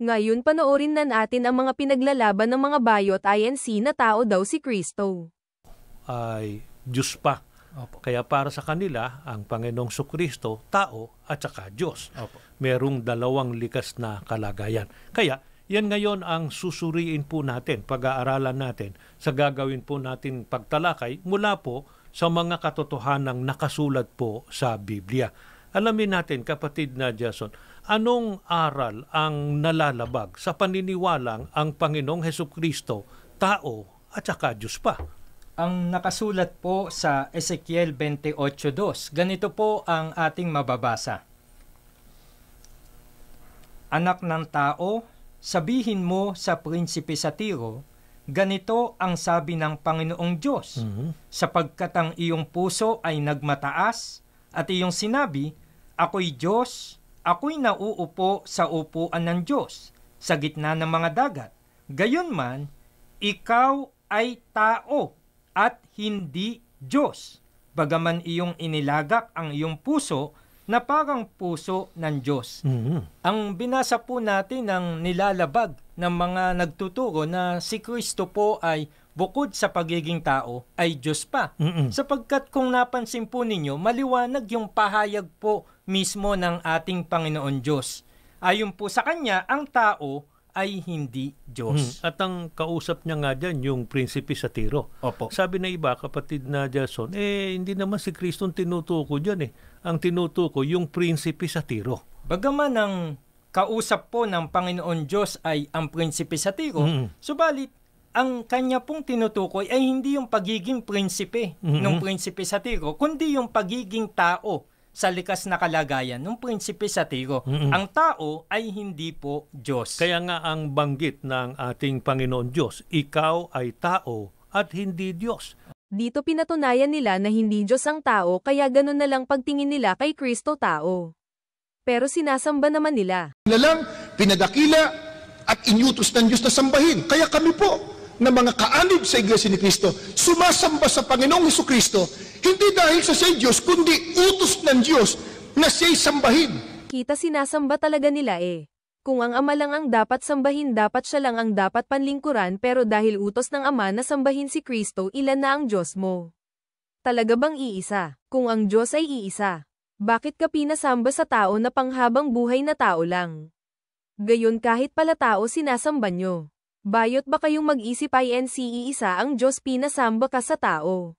Ngayon panoorin na natin ang mga pinaglalaban ng mga bayot INC na tao daw si Kristo. Ay Diyos pa. Opo. Kaya para sa kanila, ang Panginoong Kristo, tao at saka Diyos. Opo. Merong dalawang likas na kalagayan. Kaya yan ngayon ang susuriin po natin, pag-aaralan natin, sa gagawin po natin pagtalakay mula po sa mga katotohanang nakasulat po sa Biblia. Alamin natin, kapatid na Jason, anong aral ang nalalabag sa paniniwalang ang Panginoong Hesukristo, tao at saka Diyos pa? Ang nakasulat po sa Ezekiel 28:2, ganito po ang ating mababasa. Anak ng tao, sabihin mo sa prinsipe sa Tiro, ganito ang sabi ng Panginoong Diyos, sapagkat ang iyong puso ay nagmataas at iyong sinabi, ako'y Diyos, ako'y nauupo sa upuan ng Diyos sa gitna ng mga dagat. Gayunman, ikaw ay tao at hindi Diyos, bagaman iyong inilagak ang iyong puso na parang puso ng Diyos. Ang binasa po natin ng nilalabag ng mga nagtuturo na si Kristo po ay bukod sa pagiging tao ay Diyos pa. Sapagkat kung napansin po ninyo, maliwanag yung pahayag po mismo ng ating Panginoon Diyos. Ayon po sa Kanya, ang tao ay hindi Diyos. At ang kausap niya nga dyan, yung prinsipe sa Tiro. Opo. Sabi na iba, kapatid na Jason, hindi naman si Kristo ang tinutuko dyan . Ang tinutuko, yung prinsipe sa Tiro. Bagaman ang kausap po ng Panginoon Diyos ay ang prinsipe sa Tiro, subalit ang kanya pong tinutukoy ay hindi yung pagiging prinsipe ng prinsipe sa Tiro, kundi yung pagiging tao sa likas na kalagayan ng prinsipe sa Tiro. Ang tao ay hindi po Diyos. Kaya nga ang banggit ng ating Panginoon Diyos, ikaw ay tao at hindi Diyos. Dito pinatunayan nila na hindi Diyos ang tao kaya ganun na lang pagtingin nila kay Kristo tao. Pero sinasamba naman nila. Lang pinadakila at inyutos ng Diyos na sambahin. Kaya kami po na mga kaanib sa Iglesia ni Kristo, sumasamba sa Panginoong Hesukristo, hindi dahil sa siya'y Diyos, kundi utos ng Diyos na siya'y sambahin. Kita sinasamba talaga nila . Kung ang Ama lang ang dapat sambahin, dapat siya lang ang dapat panlingkuran, pero dahil utos ng Ama na sambahin si Kristo, ilan na ang Diyos mo? Talaga bang iisa? Kung ang Diyos ay iisa, bakit ka pinasamba sa tao na panghabang buhay na tao lang? Gayon kahit pala tao sinasamba nyo. Bayot ba kayong mag-isip INC iisa ang Diyos pinasamba ka sa tao?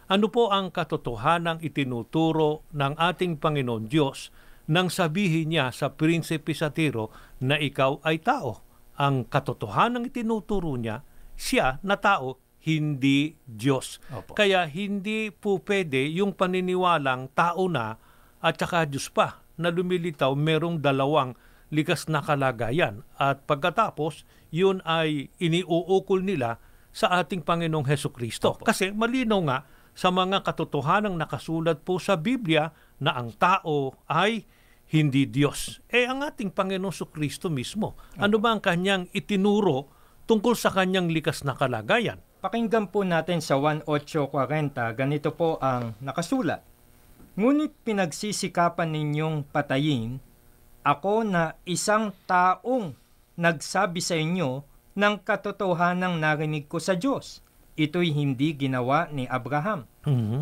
Ano po ang katotohanang itinuturo ng ating Panginoon Diyos nang sabihin niya sa prinsipe sa Tiro na ikaw ay tao? Ang katotohanang itinuturo niya, siya na tao, hindi Diyos. Opo. Kaya hindi po pwede yung paniniwalang tao na at saka Diyos pa na lumilitaw merong dalawang likas na kalagayan at pagkatapos yun ay iniuukol nila sa ating Panginoong Hesukristo. Kasi malinaw nga sa mga katotohanang nakasulat po sa Biblia na ang tao ay hindi Diyos. Ang ating Panginoong Hesukristo mismo, ano ba ang kanyang itinuro tungkol sa kanyang likas na kalagayan? Pakinggan po natin sa 1:8:40, ganito po ang nakasulat. Ngunit pinagsisikapan ninyong patayin ako na isang taong nagsabi sa inyo ng katotohanang narinig ko sa Diyos. Ito'y hindi ginawa ni Abraham.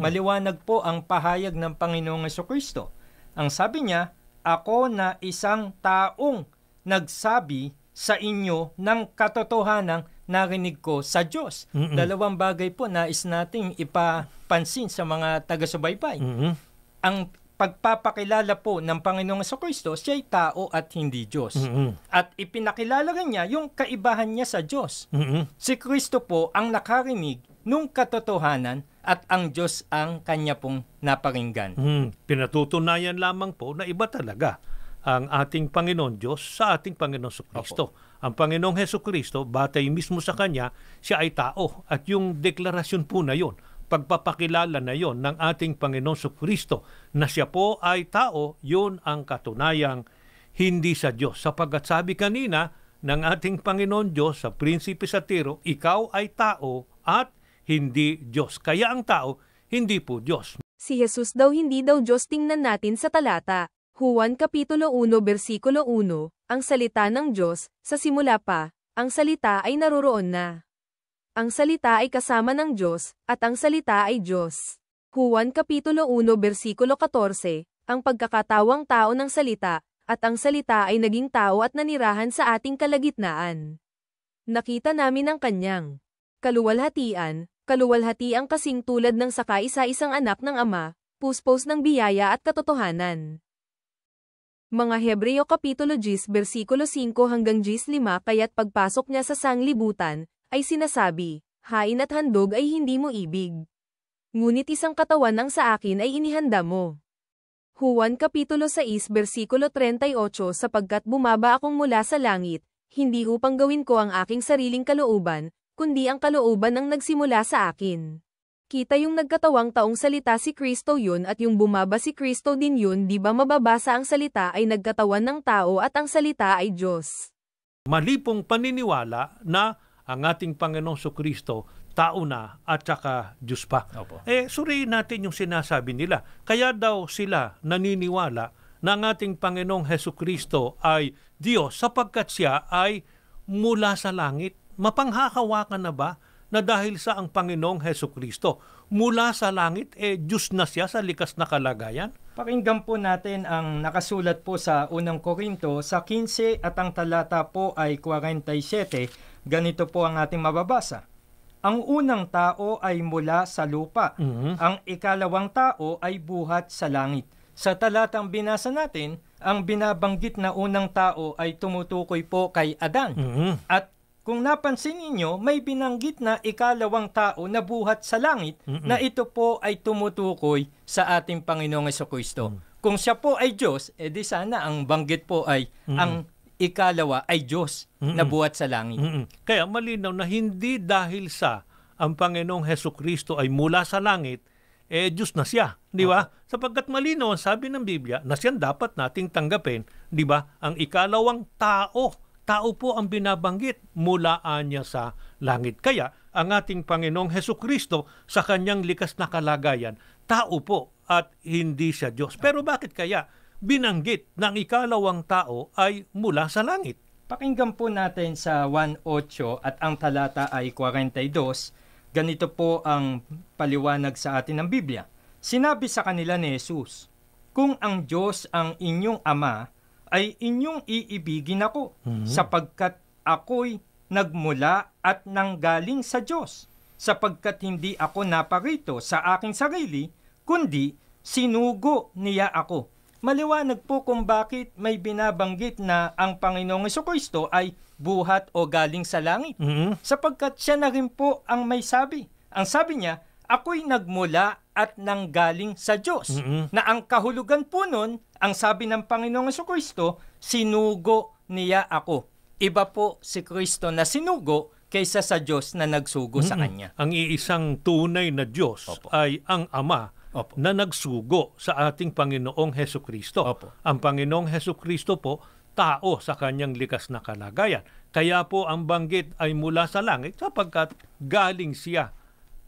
Maliwanag po ang pahayag ng Panginoong Hesukristo. Ang sabi niya, ako na isang taong nagsabi sa inyo ng katotohanang narinig ko sa Diyos. Dalawang bagay po nais nating ipapansin sa mga taga-subaybay. Ang pagpapakilala po ng Panginoong Hesukristo, siya'y tao at hindi Diyos. At ipinakilala rin niya yung kaibahan niya sa Diyos. Si Kristo po ang nakarinig nung katotohanan at ang Diyos ang kanya pong naparinggan. Pinatutunayan lamang po na iba talaga ang ating Panginoon Diyos sa ating Panginoong Hesukristo. Ang Panginoong Hesukristo, batay mismo sa Kanya, siya ay tao. At yung deklarasyon po na yon, pagpapakilala na yon ng ating Panginoong Hesukristo na siya po ay tao, yun ang katunayang hindi sa Diyos. Sapagkat sabi kanina ng ating Panginoon Diyos sa prinsipe sa Tiro, ikaw ay tao at hindi Diyos. Kaya ang tao, hindi po Diyos. Si Jesus daw hindi daw Diyos, tingnan natin sa talata. Juan Kapitulo 1 versikulo 1, Ang salita ng Diyos, sa simula pa, ang salita ay naroroon na. Ang salita ay kasama ng Diyos, at ang salita ay Diyos. Juan Kapitulo 1 versikulo 14, ang pagkakatawang tao ng salita, at ang salita ay naging tao at nanirahan sa ating kalagitnaan. Nakita namin ang kanyang kaluwalhatiang kasing tulad ng sa kaisa-isang anak ng Ama, puspos ng biyaya at katotohanan. Mga Hebreo Kapitulo 10 versikulo 5 hanggang 15 kaya't pagpasok niya sa sanglibutan, ay sinasabi, hain at handog ay hindi mo ibig. Ngunit isang katawan ang sa akin ay inihanda mo. Juan Kapitulo 6 versikulo 38 sapagkat bumaba akong mula sa langit, hindi upang gawin ko ang aking sariling kalooban, kundi ang kalooban ang nagsimula sa akin. Kita yung nagkatawang taong salita si Kristo yun at yung bumaba si Kristo din yun, di ba mababasa ang salita ay nagkatawan ng tao at ang salita ay Diyos. Mali pong paniniwala na ang ating Panginoong Kristo tao na at saka Diyos pa. Opo. Suriin natin yung sinasabi nila. Kaya daw sila naniniwala na ang ating Panginoong Kristo ay Diyos sapagkat siya ay mula sa langit. Mapanghahawakan na ba na dahil sa ang Panginoong Kristo mula sa langit, Diyos na siya sa likas na kalagayan? Pakinggan po natin ang nakasulat po sa unang Korinto sa 15 at ang talata po ay 47. Ganito po ang ating mababasa. Ang unang tao ay mula sa lupa. Ang ikalawang tao ay buhat sa langit. Sa talatang binasa natin, ang binabanggit na unang tao ay tumutukoy po kay Adan. At kung napansin ninyo, may binanggit na ikalawang tao na buhat sa langit na ito po ay tumutukoy sa ating Panginoong Jesucristo. Kung siya po ay Diyos, di sana ang banggit po ay ang ikalawa ay Diyos na buhat sa langit. Kaya malinaw na hindi dahil sa ang Panginoong Jesucristo ay mula sa langit, Diyos na siya, di ba? Sapagkat malinaw ang sabi ng Biblia na siyan dapat nating tanggapin, di ba? Ang ikalawang tao po ang binabanggit mula niya sa langit. Kaya ang ating Panginoong Jesucristo sa kanyang likas na kalagayan, tao po at hindi siya Diyos. Pero bakit kaya binanggit na ang ikalawang tao ay mula sa langit? Pakinggan po natin sa 1:8 at ang talata ay 42. Ganito po ang paliwanag sa atin ng Biblia. Sinabi sa kanila ni Jesus, kung ang Diyos ang inyong Ama, ay inyong iibigin ako, sapagkat ako'y nagmula at nanggaling sa Diyos, sapagkat hindi ako naparito sa aking sarili, kundi sinugo niya ako. Maliwanag po kung bakit may binabanggit na ang Panginoong Jesucristo ay buhat o galing sa langit. Sapagkat siya na rin po ang may sabi. Ang sabi niya, ako'y nagmula at nanggaling sa Diyos. Na ang kahulugan po nun, ang sabi ng Panginoong Jesucristo, sinugo niya ako. Iba po si Kristo na sinugo kaysa sa Diyos na nagsugo sa Kanya. Ang iisang tunay na Diyos ay ang Ama na nagsugo sa ating Panginoong Jesucristo. Ang Panginoong Jesucristo po, tao sa kanyang likas na kalagayan. Kaya po ang banggit ay mula sa langit sapagkat galing siya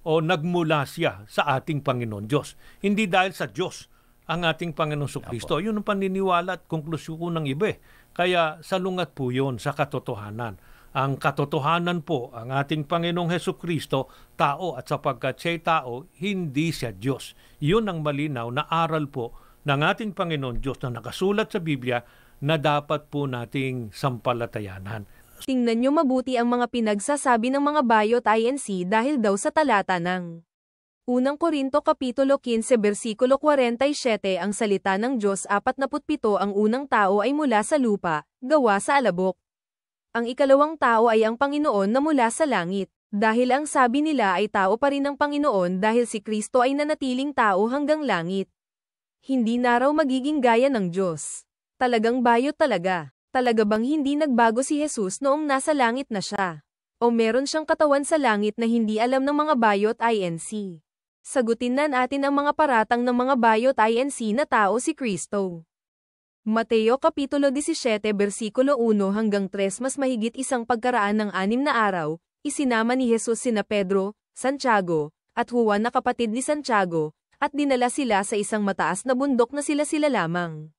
o nagmula siya sa ating Panginoon Diyos. Hindi dahil sa Diyos ang ating Panginoong Jesucristo. Yun ang paniniwala at konklusyon ng iba. Kaya salungat po yun sa katotohanan. Ang katotohanan po, ang ating Panginoong Jesucristo, tao at sapagkat siya'y tao, hindi siya Diyos. Yun ang malinaw na aral po ng ating Panginoon Diyos na nakasulat sa Biblia na dapat po nating sampalatayanan. Tingnan nyo mabuti ang mga pinagsasabi ng mga bayot INC dahil daw sa talata ng Unang Korinto Kapitulo 15 versikulo 47 ang salita ng Diyos 47 ang unang tao ay mula sa lupa, gawa sa alabok. Ang ikalawang tao ay ang Panginoon na mula sa langit. Dahil ang sabi nila ay tao pa rin ang Panginoon dahil si Kristo ay nanatiling tao hanggang langit. Hindi na raw magiging gaya ng Diyos. Talagang bayot talaga. Talaga bang hindi nagbago si Jesus noong nasa langit na siya? O meron siyang katawan sa langit na hindi alam ng mga bayot INC? Sagutin na natin ang mga paratang ng mga bayot INC na tao si Kristo. Mateo Kapitulo 17 versikulo 1 hanggang 3 mas mahigit isang pagkaraan ng 6 na araw, isinama ni Jesus sina Pedro, Santiago, at Juan na kapatid ni Santiago, at dinala sila sa isang mataas na bundok na sila lamang.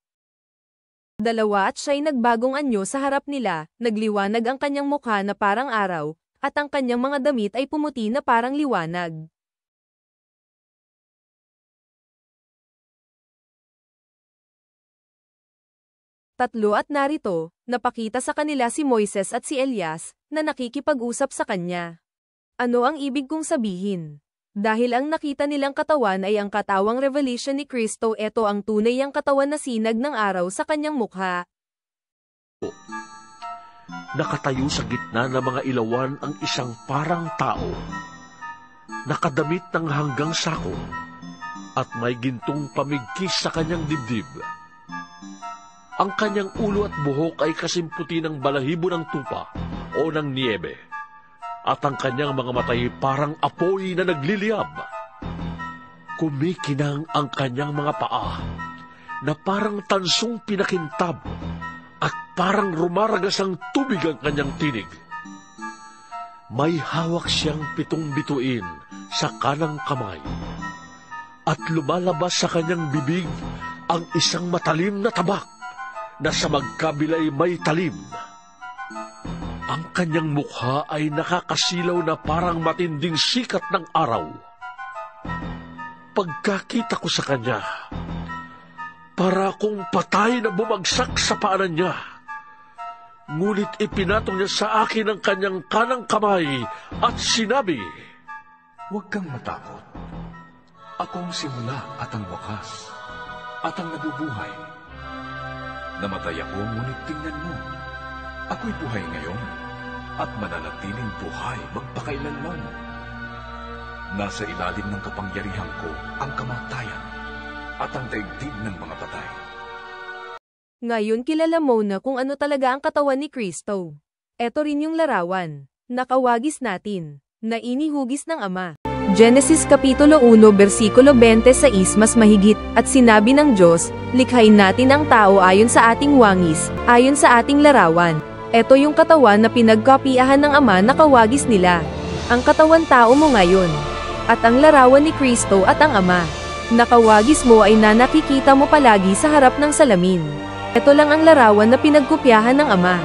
Dalawa at siya'y nagbagong anyo sa harap nila, nagliwanag ang kanyang mukha na parang araw, at ang kanyang mga damit ay pumuti na parang liwanag. Tatlo at narito, napakita sa kanila si Moises at si Elias, na nakikipag-usap sa kanya. Ano ang ibig kong sabihin? Dahil ang nakita nilang katawan ay ang katawang revelation ni Kristo, ito ang tunay ang katawan na sinag ng araw sa kanyang mukha. Nakatayo sa gitna ng mga ilawan ang isang parang tao, nakadamit ng hanggang sako, at may gintong pamigkis sa kanyang dibdib. Ang kanyang ulo at buhok ay kasimputi ng balahibo ng tupa o ng niebe, at ang kanyang mga matay parang apoy na nagliliyab. Kumikinang ang kanyang mga paa, na parang tansong pinakintab, at parang rumaragas ang tubig ang kanyang tinig. May hawak siyang 7 bituin sa kanang kamay, at lumalabas sa kanyang bibig ang isang matalim na tabak, na sa magkabilay may talim. Ang kanyang mukha ay nakakasilaw na parang matinding sikat ng araw. Pagkakita ko sa kanya, para akong patay na bumagsak sa paanan niya. Ngunit ipinatong niya sa akin ang kanyang kanang kamay at sinabi, "Huwag kang matakot. Ako ang simula at ang wakas, at ang nabubuhay. Namatay ako, ngunit tingnan mo. Ako'y buhay ngayon, at mananatiling buhay magpakailanman. Nasa ilalim ng kapangyarihan ko ang kamatayan at ang daigdig ng mga patay." Ngayon kilala mo na kung ano talaga ang katawan ni Kristo. Ito rin yung larawan, nakawagis natin, na inihugis ng Ama. Genesis Kapitulo 1 versikulo 26 mas mahigit, at sinabi ng Diyos, likhain natin ang tao ayon sa ating wangis, ayon sa ating larawan. Ito yung katawan na pinagkapiahan ng Ama na kawagis nila. Ang katawan tao mo ngayon, at ang larawan ni Kristo at ang Ama. Nakawagis mo ay na nakikita mo palagi sa harap ng salamin. Ito lang ang larawan na pinagkopyahan ng Ama,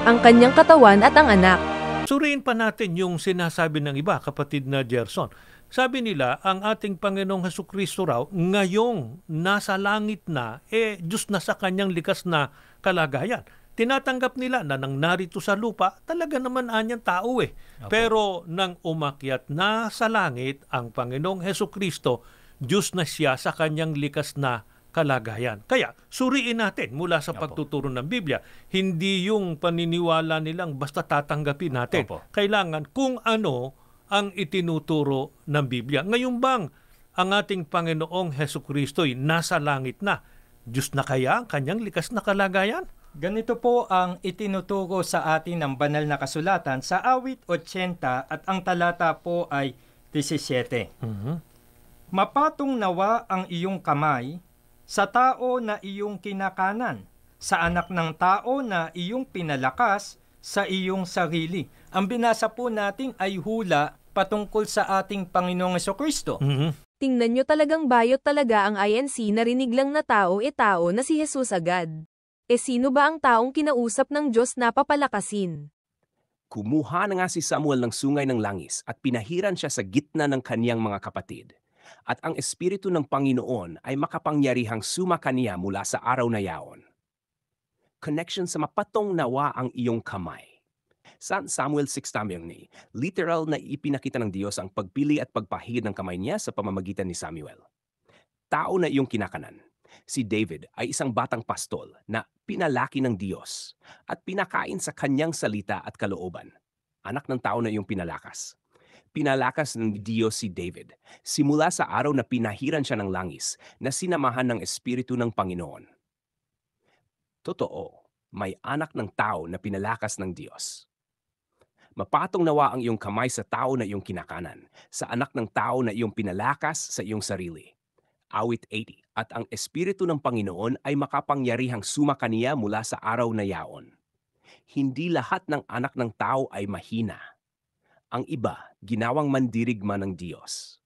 ang kanyang katawan at ang anak. Suriin pa natin yung sinasabi ng iba, kapatid na Gerson. Sabi nila, ang ating Panginoong Hesukristo raw, ngayong nasa langit na, Diyos na sa kanyang likas na kalagayan. Tinatanggap nila na nang narito sa lupa, talaga naman anyang tao Okay. Pero nang umakyat na sa langit, ang Panginoong Hesukristo, Diyos na siya sa kanyang likas na kalagayan. Kaya, suriin natin mula sa pagtuturo ng Biblia. Hindi yung paniniwala nilang basta tatanggapin natin. Kailangan kung ano ang itinuturo ng Biblia. Ngayon bang ang ating Panginoong Hesukristo'y nasa langit na? Diyos na kaya ang kanyang likas na kalagayan? Ganito po ang itinuturo sa atin ng banal na kasulatan sa awit 80 at ang talata po ay 17. Mapatong nawa ang iyong kamay sa tao na iyong kinakanan, sa anak ng tao na iyong pinalakas sa iyong sarili. Ang binasa po natin ay hula patungkol sa ating Panginoong Hesukristo. Tingnan nyo, talagang bayot talaga ang INC, narinig lang na tao tao na si Jesus agad. Sino ba ang taong kinausap ng Diyos na papalakasin? Kumuha na nga si Samuel ng sungay ng langis at pinahiran siya sa gitna ng kaniyang mga kapatid. At ang Espiritu ng Panginoon ay makapangyarihang sumakaniya mula sa araw na yaon. Connection sa mapatong nawa ang iyong kamay. Sa Samuel 6 tamang ni, literal na ipinakita ng Diyos ang pagpili at pagpahid ng kamay niya sa pamamagitan ni Samuel. Tao na iyong kinakanan. Si David ay isang batang pastol na pinalaki ng Diyos at pinakain sa kanyang salita at kalooban. Anak ng tao na iyong pinalakas. Pinalakas ng Diyos si David simula sa araw na pinahiran siya ng langis na sinamahan ng Espiritu ng Panginoon. Totoo, may anak ng tao na pinalakas ng Diyos. Mapatong nawa ang iyong kamay sa tao na iyong kinakanan, sa anak ng tao na iyong pinalakas sa iyong sarili. Awit 80, at ang Espiritu ng Panginoon ay makapangyarihang sumakaniya mula sa araw na yaon. Hindi lahat ng anak ng tao ay mahina. Ang iba, ginawang mandirigma ng Diyos.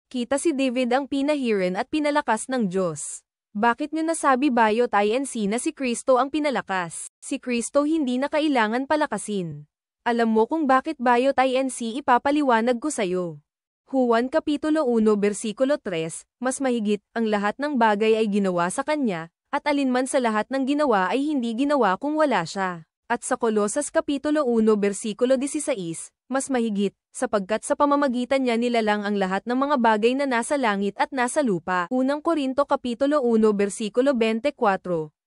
Kita si David ang pinahiran at pinalakas ng Diyos. Bakit nyo nasabi Bayot INC na si Kristo ang pinalakas? Si Kristo hindi na kailangan palakasin. Alam mo kung bakit Bayot INC, ipapaliwanag ko sayo. Juan Kapitulo 1 versikulo 3, mas mahigit, ang lahat ng bagay ay ginawa sa kanya, at alinman sa lahat ng ginawa ay hindi ginawa kung wala siya. At sa Kolosas Kapitulo 1 versikulo 16, mas mahigit, sapagkat sa pamamagitan niya nilalang ang lahat ng mga bagay na nasa langit at nasa lupa. Unang Korinto Kapitulo 1 versikulo 24,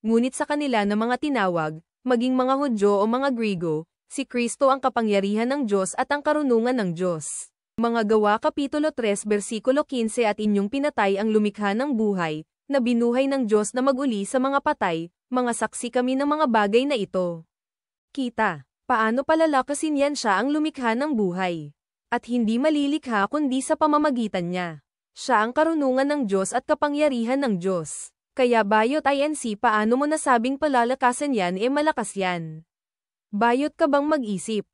ngunit sa kanila na mga tinawag, maging mga Hudyo o mga Griego, si Kristo ang kapangyarihan ng Diyos at ang karunungan ng Diyos. Mga Gawa Kapitulo 3 versikulo 15, at inyong pinatay ang lumikha ng buhay, na binuhay ng Diyos na maguli sa mga patay, mga saksi kami ng mga bagay na ito. Kita, paano palalakasin yan siya ang lumikha ng buhay? At hindi malilikha kundi sa pamamagitan niya. Siya ang karunungan ng Diyos at kapangyarihan ng Diyos. Kaya Bayot INC, paano mo nasabing palalakasan yan malakas yan? Bayot ka bang mag-isip?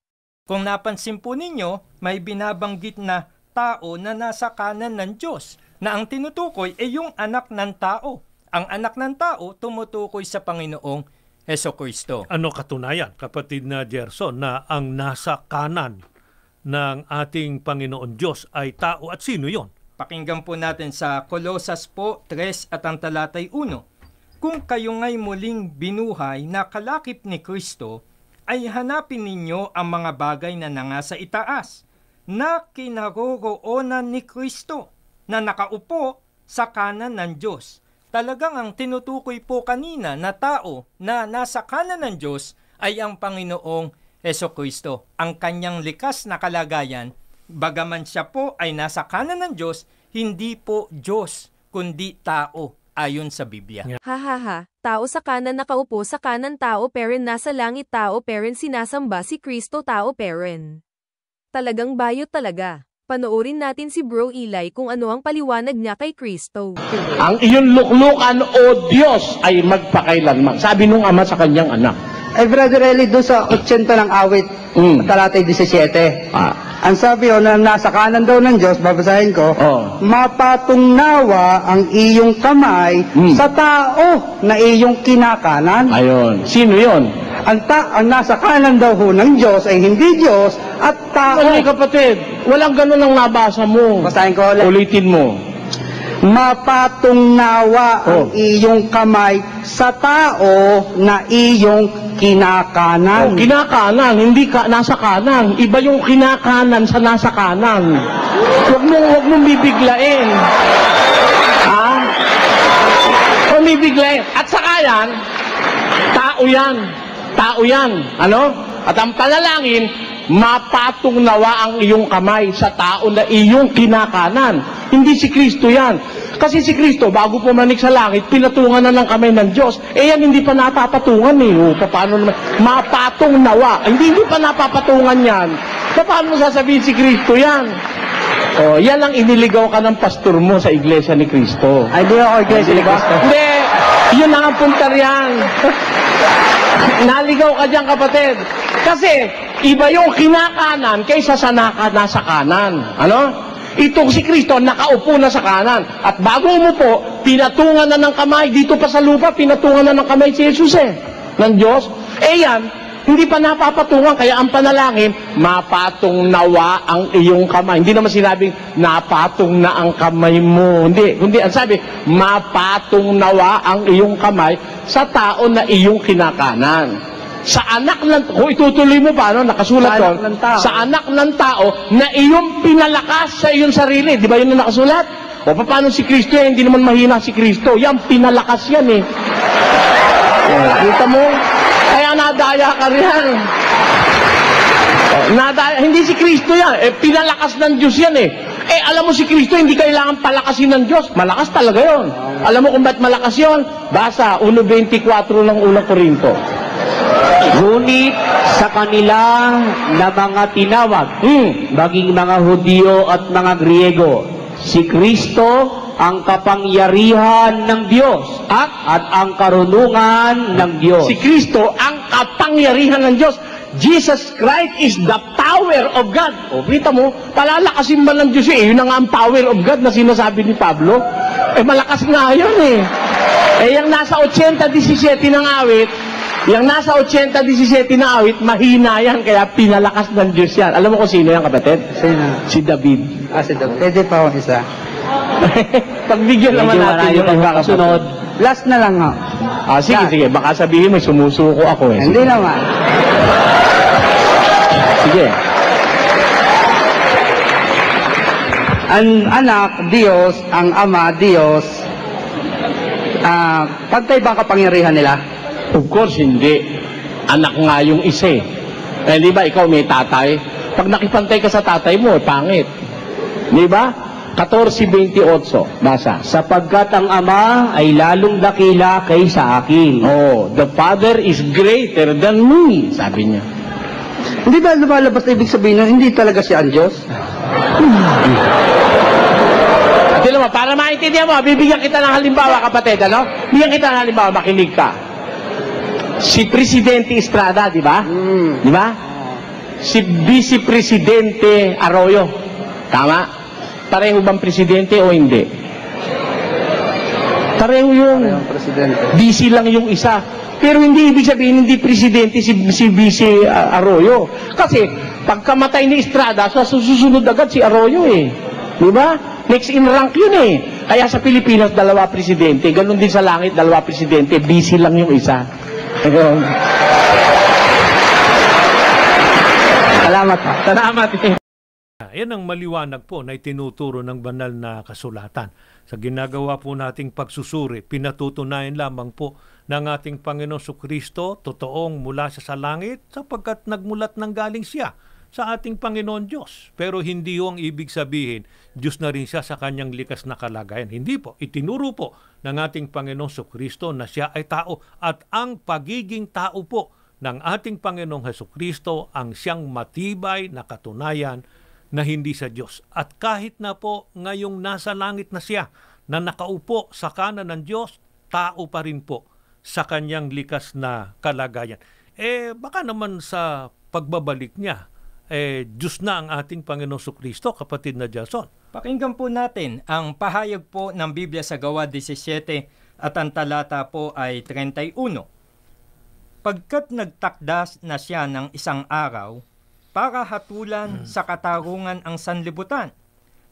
Kung napansin po ninyo, may binabanggit na tao na nasa kanan ng Diyos, na ang tinutukoy ay yung anak ng tao. Ang anak ng tao tumutukoy sa Panginoong Hesukristo. Ano katunayan, kapatid na Gerson, na ang nasa kanan ng ating Panginoon Diyos ay tao, at sino yon? Pakinggan po natin sa Kolosas po 3 at ang talatay 1. Kung kayo nga'y muling binuhay na kalakip ni Kristo, ay hanapin ninyo ang mga bagay na nangasa itaas, na kinaroroonan ni Kristo, na nakaupo sa kanan ng Diyos. Talagang ang tinutukoy po kanina na tao na nasa kanan ng Diyos ay ang Panginoong Hesukristo. Ang kanyang likas na kalagayan, bagaman siya po ay nasa kanan ng Diyos, hindi po Diyos, kundi tao, ayon sa Biblia. Hahaha, tao sa kanan nakaupo sa kanan, tao peren nasa langit, tao peren sinasamba si Kristo, tao peren. Talagang Bayot talaga. Panoorin natin si Bro Eli kung ano ang paliwanag niya kay Kristo. Ang iyong luklukan, O Diyos, ay magpakailanman. Sabi nung ama sa kanyang anak. Ay, Brother Eli, doon sa 80 ng awit, talatay 17. Ang sabi na nasa kanan daw ng Diyos, babasahin ko, mapatungnawa ang iyong kamay sa tao na iyong kinakanan. Ayon. Sino yon? Ang nasa kanan daw ho ng Diyos ay hindi Diyos at tao. Mali, kapatid. Walang ganun ang nabasa mo. Basahin ko ulit. Ulitin mo. Mapatungnawa ang iyong kamay sa tao na iyong kinakanan. Kinakanan, hindi ka nasa kanan. Iba yung kinakanan sa nasa kanan. Huwag mong bibiglain. Ha? Huwag bibiglain. At saka yan, tao yan. Tao yan. Ano? At ang panalangin, mapatungnawa ang iyong kamay sa tao na iyong kinakanan. Hindi si Kristo yan. Kasi si Kristo, bago pumanik sa langit, pinatungan na ng kamay ng Diyos. Yan hindi pa napapatungan paano naman? Mapatungnawa. Hindi pa napapatungan yan. Paano mo sasabihin si Kristo yan? Yan ang iniligaw ka ng pastor mo sa iglesia ni Kristo. Ay, di ako iglesia ni Kristo. Hindi. Yun ang punta riyan. Naligaw ka dyan, kapatid. Kasi, iba yung kinakanan kaysa sa nasa kanan. Ano? Itong si Kristo, nakaupo na sa kanan. At bago umupo, pinatungan na ng kamay. Dito pa sa lupa, pinatungan na ng kamay si Jesus ng Diyos. Yan, hindi pa napapatungan. Kaya ang panalangin, mapatong nawa ang iyong kamay. Hindi naman sinabing, napatong na ang kamay mo. Hindi, ang sabi, mapatong nawa ang iyong kamay sa tao na iyong kinakanan. Sa anak ng, kung itutuloy mo pa, nakasulat doon, sa anak ng tao na iyong pinalakas sa iyong sarili. Di ba yun na nakasulat? Paano si Kristo hindi naman mahina si Kristo. Yan, pinalakas yan Kita mo? Kaya nadaya ka riyan. Hindi si Kristo yan. Pinalakas ng Diyos yan alam mo si Kristo, hindi kailangan palakasin ng Diyos. Malakas talaga yon. Alam mo kung ba't malakas yon? Basa, 1.24 ng unang Korinto. Ngunit sa kanila na mga tinawag, maging mga Hudyo at mga Griego, si Kristo ang kapangyarihan ng Diyos at ang karunungan ng Diyos. Si Kristo ang kapangyarihan ng Diyos. Jesus Christ is the power of God. Kita mo, palalakasin ba ng Diyos yun na nga ang power of God na sinasabi ni Pablo? Malakas nga yun yung nasa 80-17 ng awit, mahina yan, kaya pinalakas ng Diyos yan. Alam mo kung sino yan, kapatid? Sino? Si David. Si David. Pwede pa akong isa. Pagbigyan naman natin yung iba kasunod. Last na lang, ho. Sige. Baka sabihin mo, sumusuko ako eh. Hindi naman. Sige. Ang anak, Diyos, ang ama, Diyos, pagkay ba kapangyarihan nila? Of course, hindi. Anak nga yung isa eh. Di ba, ikaw may tatay? Pag nakipantay ka sa tatay mo, pangit. Di ba? 14:28, basa. Sapagkat ang Ama ay lalong dakila kaysa akin. Oh, the Father is greater than me, sabi niya. Hindi ba lumalabas na ibig sabihin na hindi talaga siya ang Diyos? At mo, para maintindihan mo, bibigyan kita ng halimbawa, kapatid, ano? Bigyan kita ng halimbawa, makinig ka. Si Presidente Estrada, di ba? Di ba? Si Vice Presidente Arroyo. Tama? Pareho bang presidente o hindi? Pareho yung busy lang yung isa. Pero hindi ibig sabihin hindi presidente si Vice Arroyo. Kasi pagkamatay ni Estrada, susunod agad si Arroyo eh. Di ba? Next in rank yun eh. Kaya sa Pilipinas, 2 presidente. Ganon din sa langit, 2 presidente. Busy lang yung isa. Salamat. Salamat. Yan ang maliwanag po na itinuturo ng banal na kasulatan. Sa ginagawa po nating pagsusuri, pinatutunayan lamang po ng ating Panginoon Sukristo, totoong mula siya sa langit, sapagkat nagmulat ng galing siya sa ating Panginoon Diyos. Pero hindi yung ibig sabihin, Diyos na rin siya sa kanyang likas na kalagayan. Hindi po. Itinuro po ng ating Panginoon Sukristo na siya ay tao at ang pagiging tao po ng ating Panginoong Hesukristo ang siyang matibay na katunayan na hindi sa Diyos. At kahit na po ngayong nasa langit na siya, na nakaupo sa kanan ng Diyos, tao pa rin po sa kanyang likas na kalagayan. Baka naman sa pagbabalik niya, Diyos na ang ating Panginoong Sukristo, kapatid na Jason. Pakinggan po natin ang pahayag po ng Biblia sa Gawa 17 at ang talata po ay 31. Pagkat nagtakdas na siya ng isang araw, para hatulan sa katarungan ang sanlibutan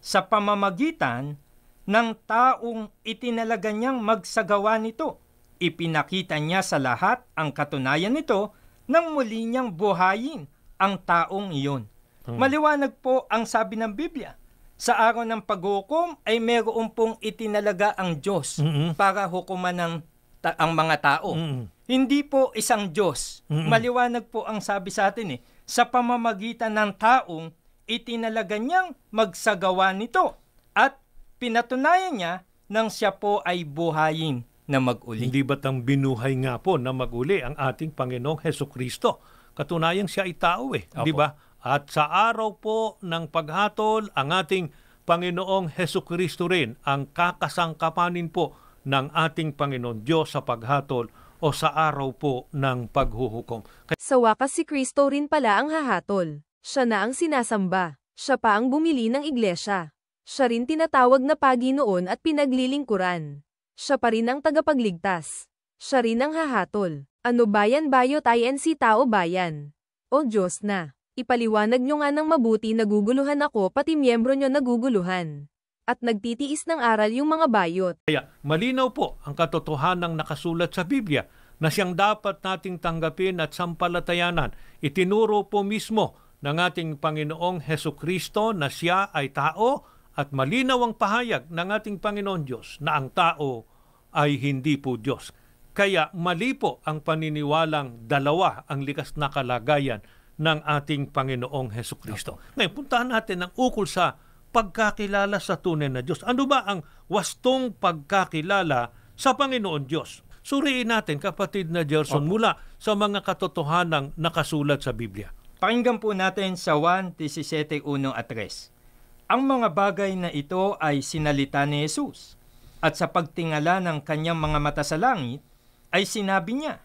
sa pamamagitan ng taong itinalaga niyang magsagawa nito. Ipinakita niya sa lahat ang katunayan nito nang muli niyang buhayin ang taong iyon. Maliwanag po ang sabi ng Biblia. Sa araw ng paghukom ay mayroon pong itinalaga ang Diyos para hukuman ang mga tao. Hindi po isang Diyos. Maliwanag po ang sabi sa atin sa pamamagitan ng taong itinalaga niyang magsagawa nito at pinatunayan niya nang siya po ay buhayin na mag-uli. Hindi ba't ang binuhay nga po na mag-uli ang ating Panginoong Hesukristo? Katunayang siya ay tao di ba? At sa araw po ng paghatol, ang ating Panginoong Hesukristo rin ang kakasangkapanin po ng ating Panginoon Diyos sa paghatol o sa araw po ng paghuhukom. Sa wakas si Kristo rin pala ang hahatol. Siya na ang sinasamba. Siya pa ang bumili ng iglesia. Siya rin tinatawag na Panginoon at pinaglilingkuran. Siya pa rin ang tagapagligtas. Siya rin ang hahatol. Ano bayan bayot INC tao bayan? O Diyos na, ipaliwanag nyo nga ng mabuti, naguguluhan ako pati miyembro nyo naguguluhan. At nagtitiis ng aral yung mga bayot. Kaya malinaw po ang katotohanang nakasulat sa Biblia na siyang dapat nating tanggapin at sampalatayanan. Itinuro po mismo ng ating Panginoong Hesukristo na siya ay tao at malinaw ang pahayag ng ating Panginoon Diyos na ang tao ay hindi po Diyos. Kaya mali po ang paniniwalang dalawa ang likas na kalagayan ng ating Panginoong Hesukristo. Ngayon, puntahan natin ang ukol sa pagkakilala sa tunay na Diyos. Ano ba ang wastong pagkakilala sa Panginoon Diyos? Suriin natin, kapatid na Gerson, mula sa mga katotohanang nakasulat sa Biblia. Pakinggan po natin sa 1:17, 1 at 3. Ang mga bagay na ito ay sinalita ni Jesus. At sa pagtingala ng kanyang mga mata sa langit, ay sinabi niya,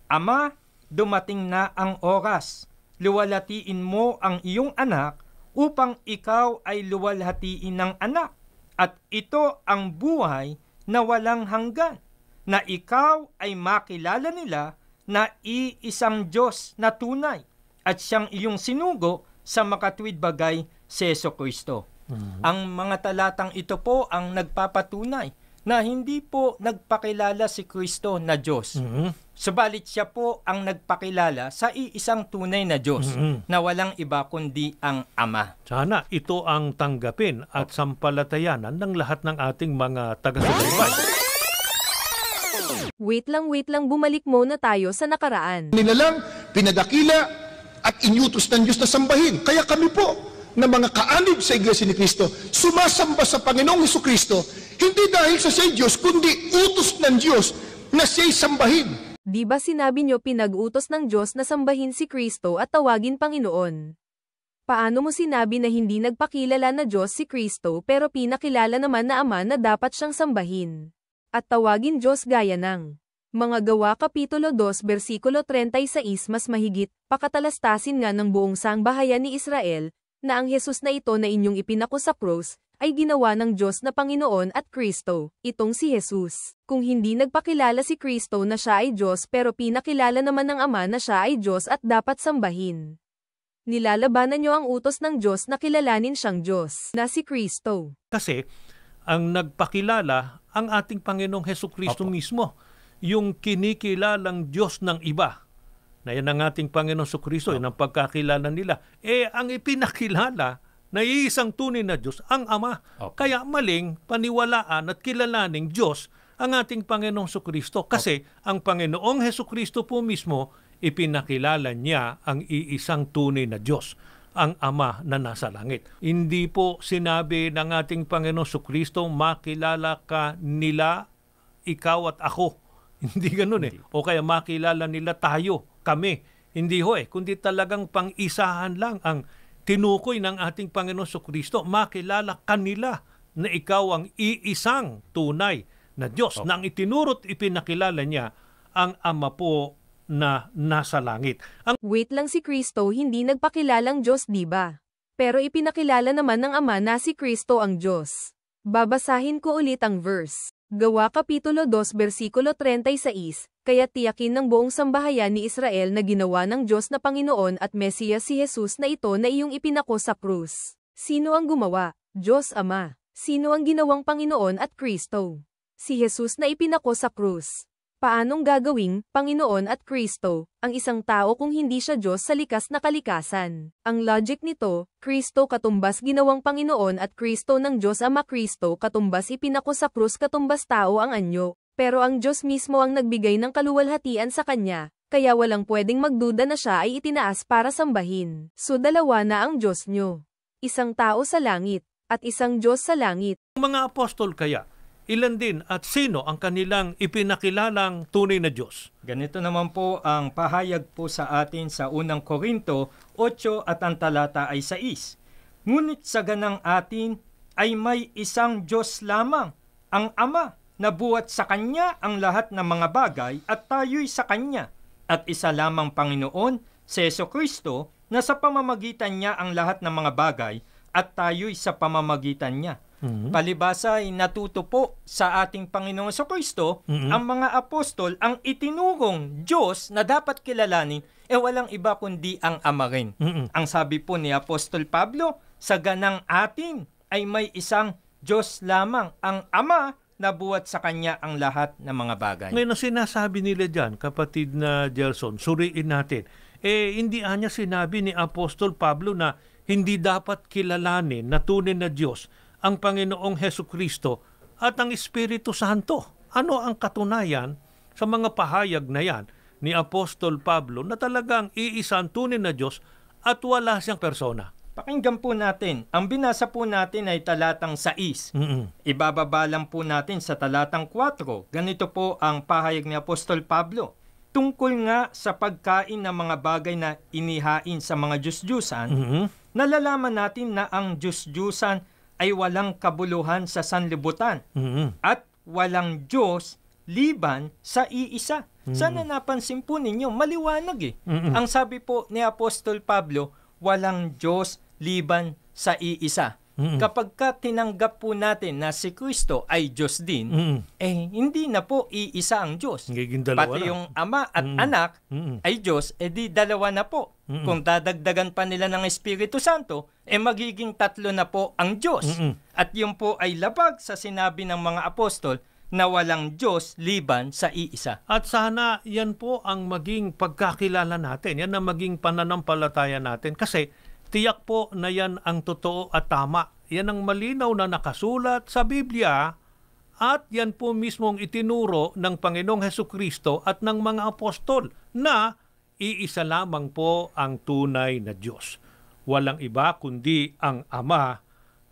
Ama, dumating na ang oras. Luwalhatiin mo ang iyong anak upang ikaw ay luwalhatiin ng anak. At ito ang buhay na walang hanggan, na ikaw ay makilala nila na iisang Diyos na tunay at siyang iyong sinugo sa makatwid bagay si Jesucristo. Ang mga talatang ito po ang nagpapatunay na hindi po nagpakilala si Kristo na Diyos. Subalit siya po ang nagpakilala sa iisang tunay na Diyos na walang iba kundi ang Ama. Sana ito ang tanggapin at sampalatayanan ng lahat ng ating mga taga-subaybay. Wait lang, bumalik muna tayo sa nakaraan. Nilalang, pinadakila, at inyutos ng Diyos na sambahin. Kaya kami po, na mga kaanib sa Iglesia ni Cristo, sumasamba sa Panginoong Hesukristo, hindi dahil sa siya'y Diyos, kundi utos ng Diyos na siya'y sambahin. Di ba sinabi nyo pinag-utos ng Diyos na sambahin si Kristo at tawagin Panginoon? Paano mo sinabi na hindi nagpakilala na Diyos si Kristo pero pinakilala naman na Ama na dapat siyang sambahin? At tawagin Diyos gaya ng Mga Gawa Kapitulo 2 versikulo 36 mas mahigit, pakatalastasin nga ng buong sangbahayan ni Israel, na ang Jesus na ito na inyong ipinako sa krus, ay ginawa ng Diyos na Panginoon at Kristo, itong si Jesus. Kung hindi nagpakilala si Kristo na siya ay Diyos pero pinakilala naman ng Ama na siya ay Diyos at dapat sambahin, nilalabanan nyo ang utos ng Diyos na kilalanin siyang Diyos, na si Kristo. Kasi, ang nagpakilala ang ating Panginoong Hesukristo mismo, yung kinikilalang Diyos ng iba, na yan ang ating Panginoong Hesukristo, yun ang pagkakilala nila. Ang ipinakilala na iisang tunay na Diyos, ang Ama. Kaya maling paniwalaan at kilalaning Diyos ang ating Panginoong Hesukristo. Kasi ang Panginoong Hesukristo po mismo, ipinakilala niya ang iisang tunay na Diyos, ang Ama na nasa langit. Hindi po sinabi ng ating Panginoong Hesukristo, makilala ka nila, ikaw at ako. Hindi ganun O kaya makilala nila tayo, kami. Hindi kundi talagang pang-isahan lang ang tinukoy ng ating Panginoon Hesukristo. Makilala kanila na ikaw ang iisang tunay na Diyos, na ang itinurot ipinakilala niya ang Ama po na nasa langit. Wait lang, si Kristo hindi nagpakilalang Diyos, diba? Pero ipinakilala naman ng Ama na si Kristo ang Diyos. Babasahin ko ulit ang verse. Gawa Kapitulo 2 versikulo 36, kaya tiyakin ng buong sambahayan ni Israel na ginawa ng Diyos na Panginoon at Mesiyas si Jesus na ito na iyong ipinako sa krus. Sino ang gumawa? Diyos Ama. Sino ang ginawang Panginoon at Kristo? Si Jesus na ipinako sa krus. Paanong gagawing Panginoon at Kristo ang isang tao kung hindi siya Diyos sa likas na kalikasan? Ang logic nito, Kristo katumbas ginawang Panginoon at Kristo ng Diyos Ama, Kristo katumbas ipinako sa krus, katumbas tao ang anyo. Pero ang Diyos mismo ang nagbigay ng kaluwalhatian sa kanya, kaya walang pwedeng magduda na siya ay itinaas para sambahin. So dalawa na ang Diyos nyo. Isang tao sa langit, at isang Diyos sa langit. Mga apostol kaya, ilan din at sino ang kanilang ipinakilalang tunay na Diyos? Ganito naman po ang pahayag po sa atin sa unang Korinto 8 at ang talata ay 6. Ngunit sa ganang atin ay may isang Diyos lamang, ang Ama, na buhat sa Kanya ang lahat ng mga bagay at tayo'y sa Kanya. At isa lamang Panginoon, si Jesucristo, na sa pamamagitan niya ang lahat ng mga bagay at tayo'y sa pamamagitan niya. Palibasa ay natuto po sa ating Panginoong Jesucristo ang mga apostol ang itinurong Diyos na dapat kilalanin walang iba kundi ang Ama rin. Ang sabi po ni Apostol Pablo, sa ganang atin ay may isang Diyos lamang, ang Ama na buhat sa Kanya ang lahat ng mga bagay. Ngayon, sinasabi nila dyan, kapatid na Gelson, suriin natin, hindi niya sinabi ni Apostol Pablo na hindi dapat kilalanin na tunay na Diyos ang Panginoong Hesukristo at ang Espiritu Santo. Ano ang katunayan sa mga pahayag na yan ni Apostol Pablo na talagang iisang tunay na Diyos at wala siyang persona? Pakinggan po natin. Ang binasa po natin ay talatang 6. Ibababa lang po natin sa talatang 4. Ganito po ang pahayag ni Apostol Pablo. Tungkol nga sa pagkain ng mga bagay na inihain sa mga Diyos-Diyusan, nalalaman natin na ang Diyos-Diyusan ay walang kabuluhan sa sanlibutan at walang Diyos liban sa iisa. Sana napansin po ninyo, maliwanag Ang sabi po ni Apostol Pablo, walang Diyos liban sa iisa. Kapag ka tinanggap po natin na si Kristo ay Diyos din, hindi na po iisa ang Diyos. Pati yung Ama at Anak ay Diyos, di dalawa na po. Kung dadagdagan pa nila ng Espiritu Santo, magiging 3 na po ang Diyos. At yun po ay labag sa sinabi ng mga apostol na walang Diyos liban sa iisa. At sana yan po ang maging pagkakilala natin, yan ang maging pananampalataya natin. Kasi tiyak po na yan ang totoo at tama. Yan ang malinaw na nakasulat sa Biblia at yan po mismong itinuro ng Panginoong Hesukristo at ng mga apostol na iisa lamang po ang tunay na Diyos. Walang iba kundi ang Ama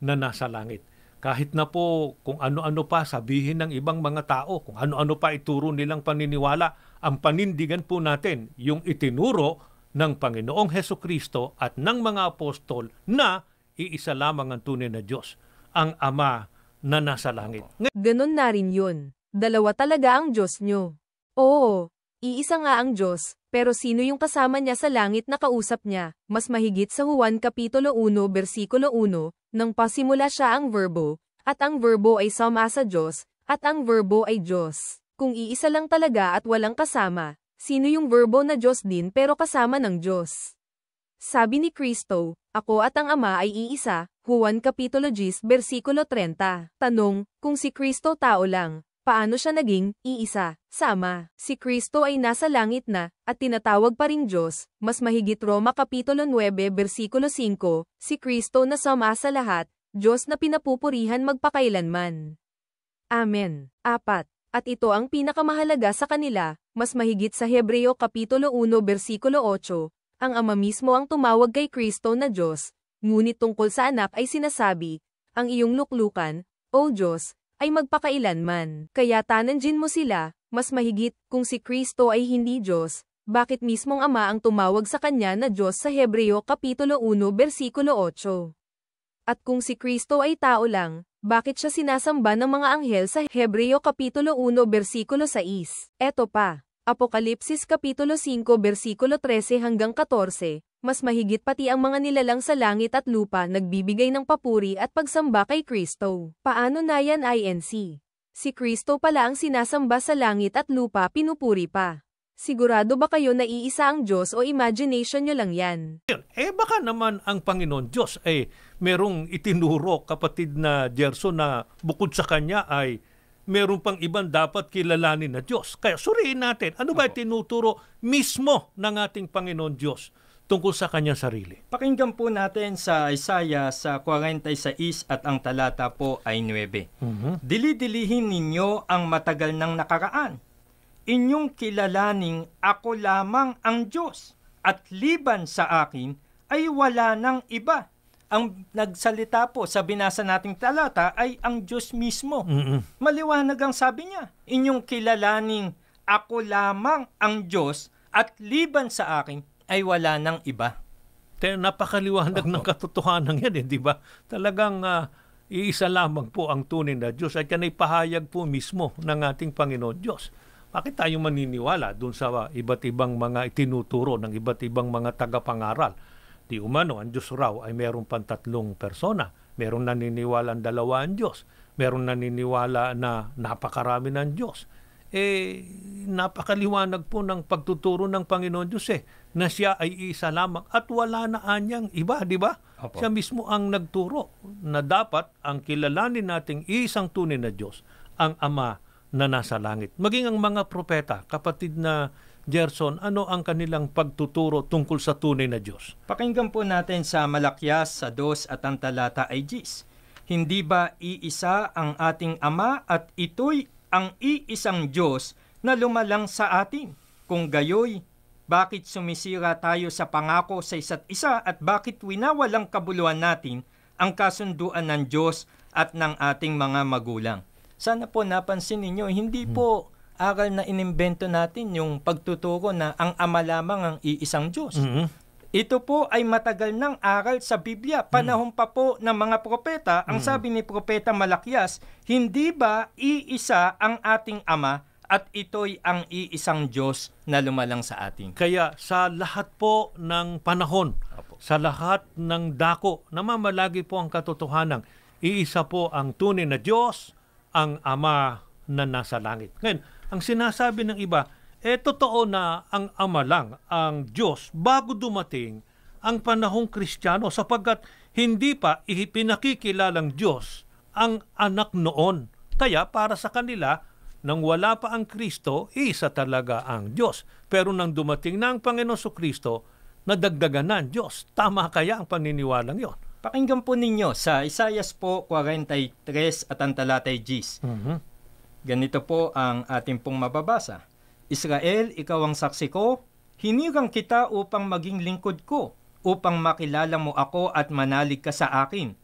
na nasa langit. Kahit na po kung ano-ano pa sabihin ng ibang mga tao, kung ano-ano pa ituro nilang paniniwala, ang panindigan po natin yung itinuro ng Panginoong Hesukristo at ng mga apostol na iisa lamang ang tunay na Diyos, ang Ama na nasa langit. Ganon na rin yun. Dalawa talaga ang Diyos nyo. Oo, iisa nga ang Diyos, pero sino yung kasama niya sa langit na kausap niya? Mas mahigit sa Juan Kapitulo 1 versikulo 1, nang pasimula siya ang verbo, at ang verbo ay sama sa Diyos, at ang verbo ay Diyos. Kung iisa lang talaga at walang kasama, sino yung verbo na Diyos din pero kasama ng Diyos? Sabi ni Kristo, ako at ang Ama ay iisa, Juan Kapitulo 10 versikulo 30. Tanong, kung si Kristo tao lang, paano siya naging iisa sa Ama? Si Kristo ay nasa langit na, at tinatawag pa ring Diyos, mas mahigit Roma Kapitulo 9 versikulo 5, si Kristo na sama sa lahat, Diyos na pinapupurihan magpakailanman. Amen. 4. At ito ang pinakamahalaga sa kanila, mas mahigit sa Hebreo Kapitulo 1 versikulo 8, ang Ama mismo ang tumawag kay Kristo na Diyos, ngunit tungkol sa Anak ay sinasabi, ang iyong luklukan, O Diyos, ay magpakailanman. Kaya tananjin mo sila, mas mahigit, kung si Kristo ay hindi Diyos, bakit mismong Ama ang tumawag sa kanya na Diyos sa Hebreo Kapitulo 1 versikulo 8? At kung si Kristo ay tao lang, bakit siya sinasamba ng mga anghel sa Hebreo Kapitulo 1 versikulo 6? Eto pa, Apokalipsis Kapitulo 5 versikulo 13 hanggang 14, mas mahigit pati ang mga nilalang sa langit at lupa nagbibigay ng papuri at pagsamba kay Kristo. Paano na yan INC? Si Kristo pala ang sinasamba sa langit at lupa pinupuri pa. Sigurado ba kayo na iisa ang Diyos o imagination nyo lang yan? Baka naman ang Panginoon Diyos merong itinuro, kapatid na Gerson, na bukod sa kanya ay meron pang ibang dapat kilalanin na Diyos. Kaya suriin natin, ano ba tinuturo mismo ng ating Panginoon Diyos tungkol sa kanyang sarili? Pakinggan po natin sa Isaiah sa 46 at ang talata po ay 9. Dili-dilihin ninyo ang matagal ng nakaraan. Inyong kilalaning ako lamang ang Diyos at liban sa akin ay wala nang iba. Ang nagsalita po sa binasa nating talata ay ang Diyos mismo. Maliwanag ang sabi niya. Inyong kilalaning ako lamang ang Diyos at liban sa akin ay wala nang iba. Napakaliwanag ng katotohanan yan, di ba? Talagang iisa lamang po ang tunay na Diyos at yan ay pahayag po mismo ng ating Panginoon Diyos. Bakit tayo maniniwala dun sa iba't ibang mga itinuturo ng iba't ibang mga tagapangaral? Di umano, ang Diyos raw ay meron pang 3 persona. Meron naniniwala ang 2 ang Diyos. Meron naniniwala na napakarami ng Diyos. Napakaliwanag po ng pagtuturo ng Panginoon Diyos na siya ay isa lamang at wala na anyang iba, di ba? Siya mismo ang nagturo na dapat ang kilalanin nating isang tunay na Diyos, ang Ama na nasa langit. Maging ang mga propeta, kapatid na Gerson, ano ang kanilang pagtuturo tungkol sa tunay na Diyos? Pakinggan po natin sa Malakyas sa 2 at ang talata ay 10. Hindi ba iisa ang ating Ama at ito'y ang iisang Diyos na lumalang sa atin? Kung gayoy, bakit sumisira tayo sa pangako sa isa't isa at bakit winawalang kabuluhan natin ang kasunduan ng Diyos at ng ating mga magulang? Sana po napansin ninyo, hindi po aral na inimbento natin yung pagtuturo na ang Ama lamang ang iisang Diyos. Ito po ay matagal ng aral sa Biblia. Panahon pa po ng mga propeta. Ang sabi ni Propeta Malakyas, hindi ba iisa ang ating Ama at ito'y ang iisang Diyos na lumalang sa atin. Kaya sa lahat po ng panahon, sa lahat ng dako, namamalagi po ang katotohanan. Iisa po ang tunay na Diyos, ang Ama na nasa langit. Ngayon, ang sinasabi ng iba, totoo na ang Ama lang, ang Diyos, bago dumating ang panahong Kristiyano, sapagkat hindi pa ipinakikilalang Diyos ang anak noon. Kaya para sa kanila, nang wala pa ang Kristo, isa talaga ang Diyos. Pero nang dumating na ang Panginoon Kristo, nadagdagan na ang Diyos. Tama kaya ang paniniwalang yon? Pakinggan po ninyo sa Isaias po 43 at ang talatay 10. Ganito po ang ating pong mababasa. Israel, ikaw ang saksi ko, hinirang kita upang maging lingkod ko, upang makilala mo ako at manalig ka sa akin.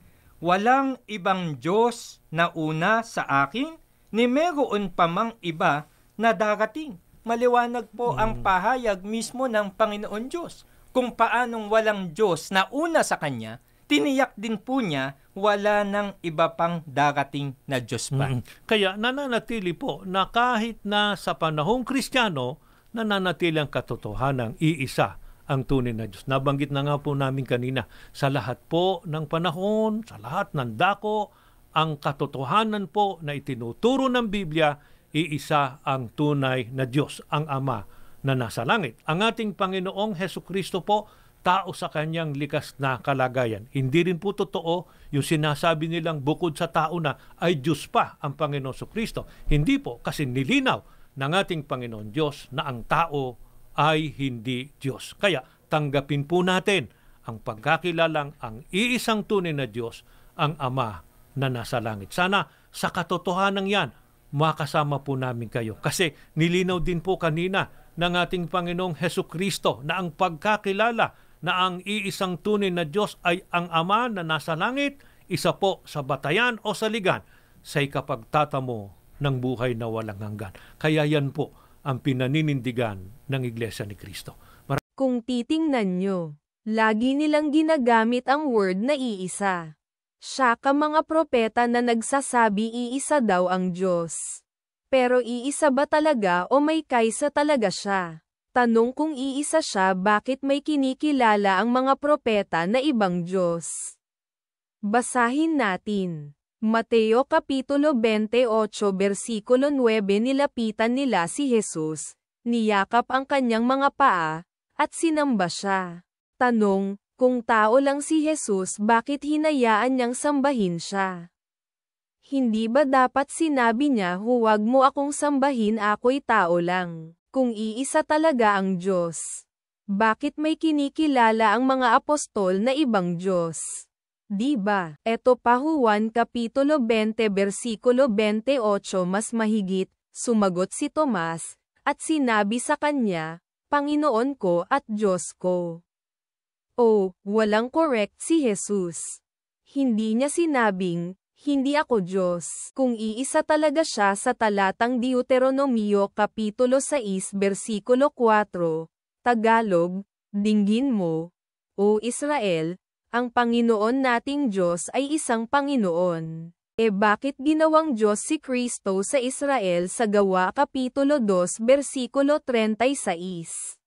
Walang ibang Diyos na una sa akin, ni meron pa mang iba na darating. Maliwanag po ang pahayag mismo ng Panginoon Diyos. Kung paanong walang Diyos na una sa Kanya, tiniyak din po niya wala ng iba pang darating na Diyos pa. Kaya nananatili po na kahit na sa panahong Kristiyano, nananatili ang katotohanan, iisa ang tunay na Diyos. Nabanggit na nga po namin kanina, sa lahat po ng panahon, sa lahat ng dako, ang katotohanan po na itinuturo ng Biblia, iisa ang tunay na Diyos, ang Ama na nasa langit. Ang ating Panginoong Hesukristo po, tao sa kanyang likas na kalagayan. Hindi rin po totoo yung sinasabi nilang bukod sa tao na ay Diyos pa ang Panginoong Hesukristo. Hindi po, kasi nilinaw ng ating Panginoon Diyos na ang tao ay hindi Diyos. Kaya tanggapin po natin ang pagkakilalang ang iisang tunay na Diyos, ang Ama na nasa langit. Sana sa katotohanan yan, makasama po namin kayo. Kasi nilinaw din po kanina ng ating Panginoong Hesukristo na ang pagkakilala na ang iisang tunay na Diyos ay ang Ama na nasa langit, isa po sa batayan o saligan sa ikapagtatamo ng buhay na walang hanggan. Kaya yan po ang pinaninindigan ng Iglesia ni Kristo. Kung titingnan nyo, lagi nilang ginagamit ang word na iisa. Siya ka mga propeta na nagsasabi iisa daw ang Diyos. Pero iisa ba talaga o may kaisa talaga siya? Tanong kung iisa siya, bakit may kinikilala ang mga propeta na ibang Diyos? Basahin natin. Mateo Kapitulo 28 versikulo 9. Nilapitan nila si Jesus, niyakap ang kanyang mga paa, at sinamba siya. Tanong, kung tao lang si Jesus, bakit hinayaan niyang sambahin siya? Hindi ba dapat sinabi niya, huwag mo akong sambahin, ako'y tao lang? Kung iisa talaga ang Diyos, bakit may kinikilala ang mga apostol na ibang Diyos? Diba? Eto pa Juan Kapitulo 20 versikulo 28. Mas mahigit, sumagot si Tomas, at sinabi sa kanya, Panginoon ko at Diyos ko. Oh, walang correct si Jesus. Hindi niya sinabing, hindi ako Diyos. Kung iisa talaga siya sa talatang Deuteronomio Kapitulo 6 versikulo 4, Tagalog, dinggin mo, O Israel, ang Panginoon nating Diyos ay isang Panginoon. Bakit ginawang Diyos si Kristo sa Israel sa Gawa Kapitulo 2 versikulo 36?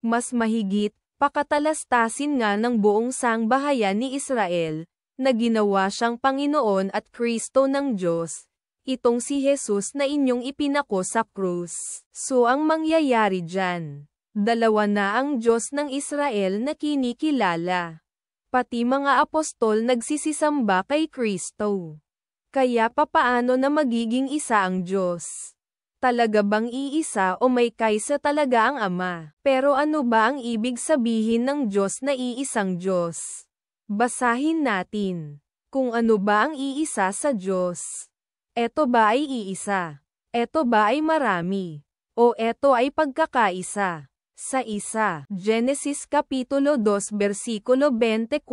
Mas mahigit, pakatalastasin nga ng buong sangbahayan ni Israel, na ginawa siyang Panginoon at Kristo ng Diyos, itong si Jesus na inyong ipinako sa krus. So ang mangyayari dyan, dalawa na ang Diyos ng Israel na kinikilala. Pati mga apostol nagsisisamba kay Kristo. Kaya papaano na magiging isa ang Diyos? Talaga bang iisa o may kaisa talaga ang Ama? Pero ano ba ang ibig sabihin ng Diyos na iisang Diyos? Basahin natin. Kung ano ba ang iisa sa Diyos? Eto ba ay iisa? Eto ba ay marami? O eto ay pagkakaisa? Sa isa. Genesis Kapitulo 2 versikulo 24.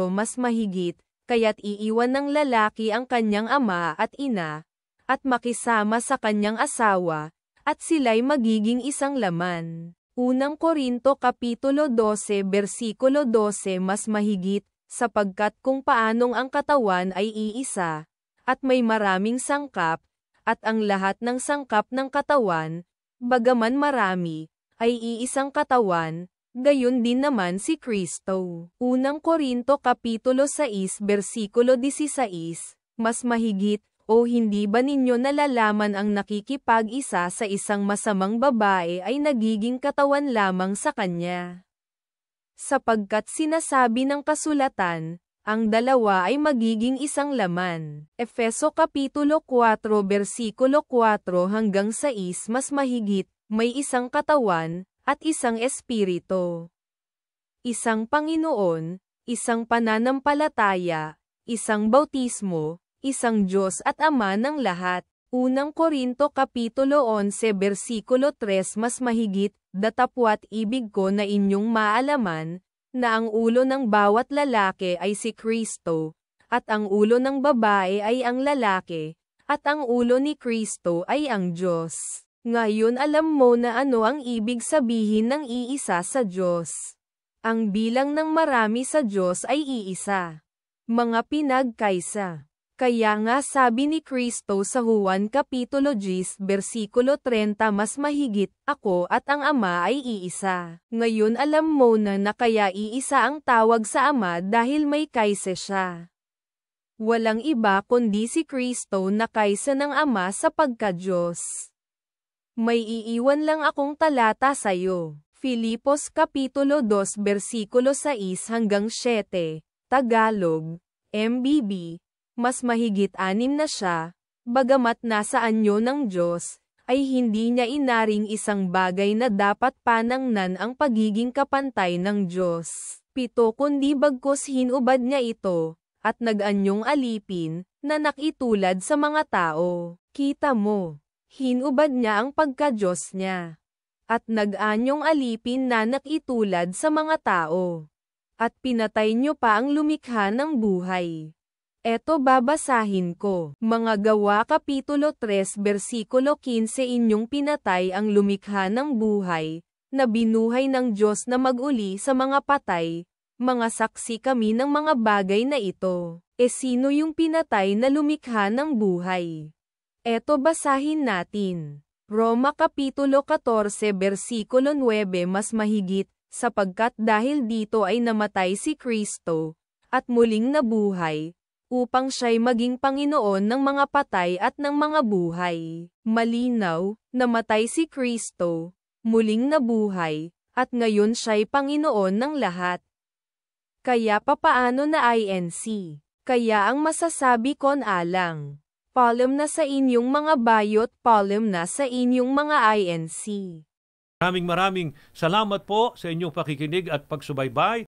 Mas mahigit, kaya't iiwan ng lalaki ang kanyang ama at ina, at makisama sa kanyang asawa, at sila'y magiging isang laman. Unang Korinto Kapitulo 12 versikulo 12. Mas mahigit, sapagkat kung paanong ang katawan ay iisa, at may maraming sangkap, at ang lahat ng sangkap ng katawan, bagaman marami, ay iisang katawan, gayon din naman si Kristo. Unang Korinto Kapitulo 6 versikulo 16, mas mahigit, o hindi ba ninyo nalalaman ang nakikipag-isa sa isang masamang babae ay nagiging katawan lamang sa kanya? Sapagkat sinasabi ng kasulatan, ang dalawa ay magiging isang laman. Efeso Kapitulo 4 versikulo 4 hanggang 6 mas mahigit, may isang katawan, at isang espiritu. Isang Panginoon, isang pananampalataya, isang bautismo, isang Diyos at Ama ng lahat. Unang Korinto Kapitulo 11 versikulo 3 mas mahigit, datapwat ibig ko na inyong maalaman, na ang ulo ng bawat lalaki ay si Kristo, at ang ulo ng babae ay ang lalaki, at ang ulo ni Kristo ay ang Diyos. Ngayon alam mo na ano ang ibig sabihin ng iisa sa Diyos. Ang bilang ng marami sa Diyos ay iisa. Mga pinagkaisa. Kaya nga sabi ni Kristo sa Juan Kapitulo 10 versikulo 30 mas mahigit, ako at ang Ama ay iisa. Ngayon alam mo na kaya iisa ang tawag sa Ama dahil may kaysa siya. Walang iba kundi si Kristo na kaysa ng Ama sa pagka-Diyos. May iiwan lang akong talata sa'yo. Filipos Kapitulo 2 versikulo 6 hanggang 7, Tagalog, MBB. Mas mahigit 6 na siya, bagamat nasa anyo ng Diyos, ay hindi niya inaring isang bagay na dapat panangnan ang pagiging kapantay ng Diyos. 7 kundi bagkus hinubad niya ito, at nag-anyong alipin, na nakitulad sa mga tao. Kita mo, hinubad niya ang pagka-Diyos niya. At nag-anyong alipin na nakitulad sa mga tao. At pinatay niyo pa ang lumikha ng buhay. Eto babasahin ko. Mga Gawa Kapitulo 3 versikulo 15 inyong pinatay ang lumikha ng buhay, na binuhay ng Diyos na mag-uli sa mga patay, mga saksi kami ng mga bagay na ito. E sino yung pinatay na lumikha ng buhay? Eto basahin natin. Roma Kapitulo 14 versikulo 9 mas mahigit, sapagkat dahil dito ay namatay si Kristo, at muling nabuhay, upang siya'y maging Panginoon ng mga patay at ng mga buhay. Malinaw, namatay si Kristo, muling nabuhay, at ngayon siya'y Panginoon ng lahat. Kaya papaano na INC? Kaya ang masasabi kon alang, palem na sa inyong mga bayot, palem na sa inyong mga INC. Maraming salamat po sa inyong pakikinig at pagsubaybay